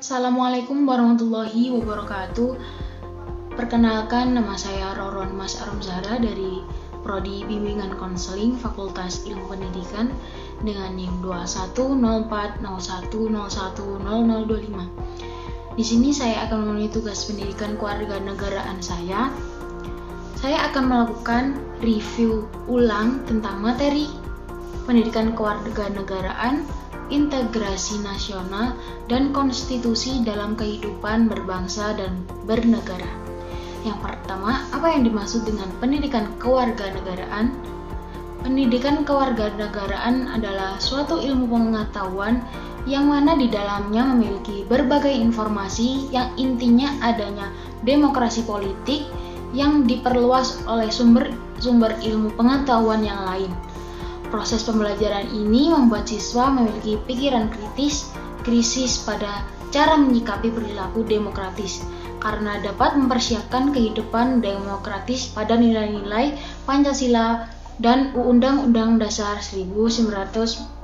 Assalamualaikum warahmatullahi wabarakatuh. Perkenalkan, nama saya Roron Mas Arumzara dari Prodi Bimbingan Konseling Fakultas Ilmu Pendidikan dengan NIM 210401010025. Di sini saya akan memenuhi tugas pendidikan kewarganegaraan saya. Saya akan melakukan review ulang tentang materi pendidikan kewarganegaraan, integrasi nasional, dan konstitusi dalam kehidupan berbangsa dan bernegara. Yang pertama, apa yang dimaksud dengan pendidikan kewarganegaraan? Pendidikan kewarganegaraan adalah suatu ilmu pengetahuan yang mana di dalamnya memiliki berbagai informasi yang intinya adanya demokrasi politik yang diperluas oleh sumber ilmu pengetahuan yang lain. Proses pembelajaran ini membuat siswa memiliki pikiran krisis pada cara menyikapi perilaku demokratis, karena dapat mempersiapkan kehidupan demokratis pada nilai-nilai Pancasila dan Undang-Undang Dasar 1945.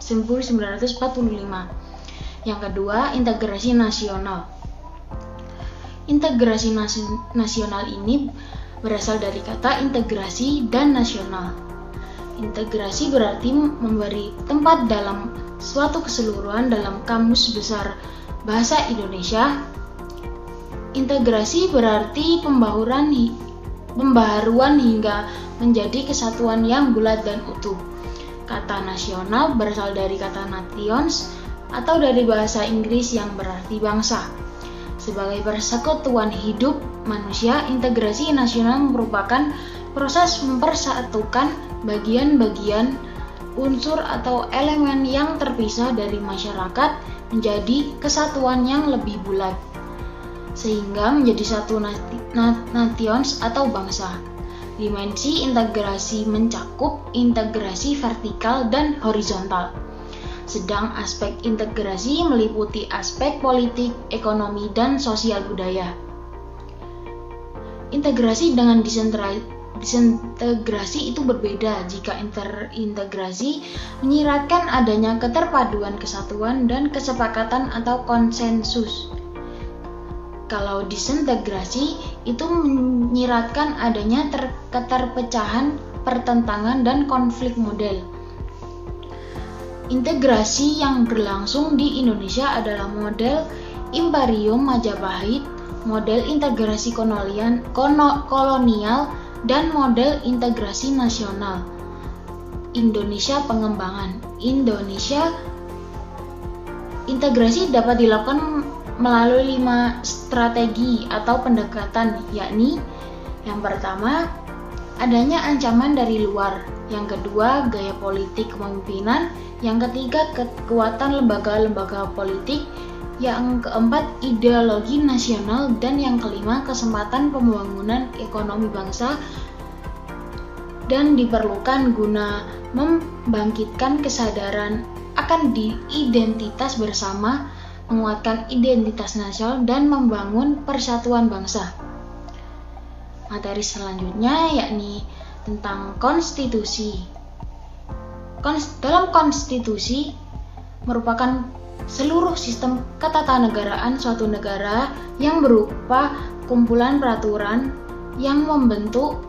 Yang kedua, integrasi nasional. Integrasi nasional ini berasal dari kata integrasi dan nasional. Integrasi berarti memberi tempat dalam suatu keseluruhan dalam Kamus Besar Bahasa Indonesia. Integrasi berarti pembaharuan hingga menjadi kesatuan yang bulat dan utuh. Kata nasional berasal dari kata nations atau dari bahasa Inggris yang berarti bangsa. Sebagai persekutuan hidup manusia, integrasi nasional merupakan proses mempersatukan bagian-bagian unsur atau elemen yang terpisah dari masyarakat menjadi kesatuan yang lebih bulat, sehingga menjadi satu nations atau bangsa. Dimensi integrasi mencakup integrasi vertikal dan horizontal, sedang aspek integrasi meliputi aspek politik, ekonomi, dan sosial budaya. Integrasi dengan disintegrasi itu berbeda. Jika integrasi menyiratkan adanya keterpaduan, kesatuan, dan kesepakatan atau konsensus. Kalau disintegrasi itu menyiratkan adanya keterpecahan, pertentangan, dan konflik model. Integrasi yang berlangsung di Indonesia adalah model Imperium Majapahit, model integrasi kolonial, dan model integrasi nasional. Indonesia pengembangan. Integrasi dapat dilakukan melalui 5 strategi atau pendekatan, yakni yang pertama, adanya ancaman dari luar. Yang kedua, gaya politik kepemimpinan. Yang ketiga, kekuatan lembaga-lembaga politik. Yang keempat, ideologi nasional. Dan yang kelima, kesempatan pembangunan ekonomi bangsa dan diperlukan guna membangkitkan kesadaran akan identitas bersama, menguatkan identitas nasional, dan membangun persatuan bangsa. Materi selanjutnya yakni tentang konstitusi. Dalam konstitusi merupakan seluruh sistem ketatanegaraan suatu negara yang berupa kumpulan peraturan yang membentuk,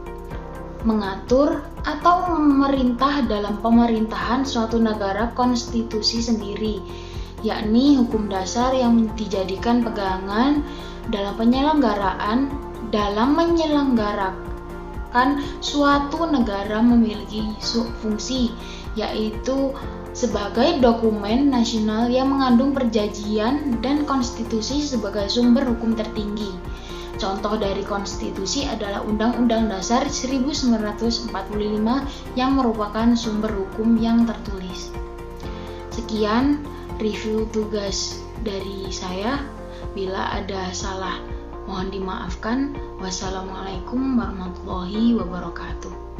mengatur, atau memerintah dalam pemerintahan suatu negara. Konstitusi sendiri yakni hukum dasar yang dijadikan pegangan dalam menyelenggarakan suatu negara, memiliki fungsi yaitu sebagai dokumen nasional yang mengandung perjanjian, dan konstitusi sebagai sumber hukum tertinggi. Contoh dari konstitusi adalah Undang-Undang Dasar 1945 yang merupakan sumber hukum yang tertulis. Sekian review tugas dari saya. Bila ada salah, mohon dimaafkan. Wassalamualaikum warahmatullahi wabarakatuh.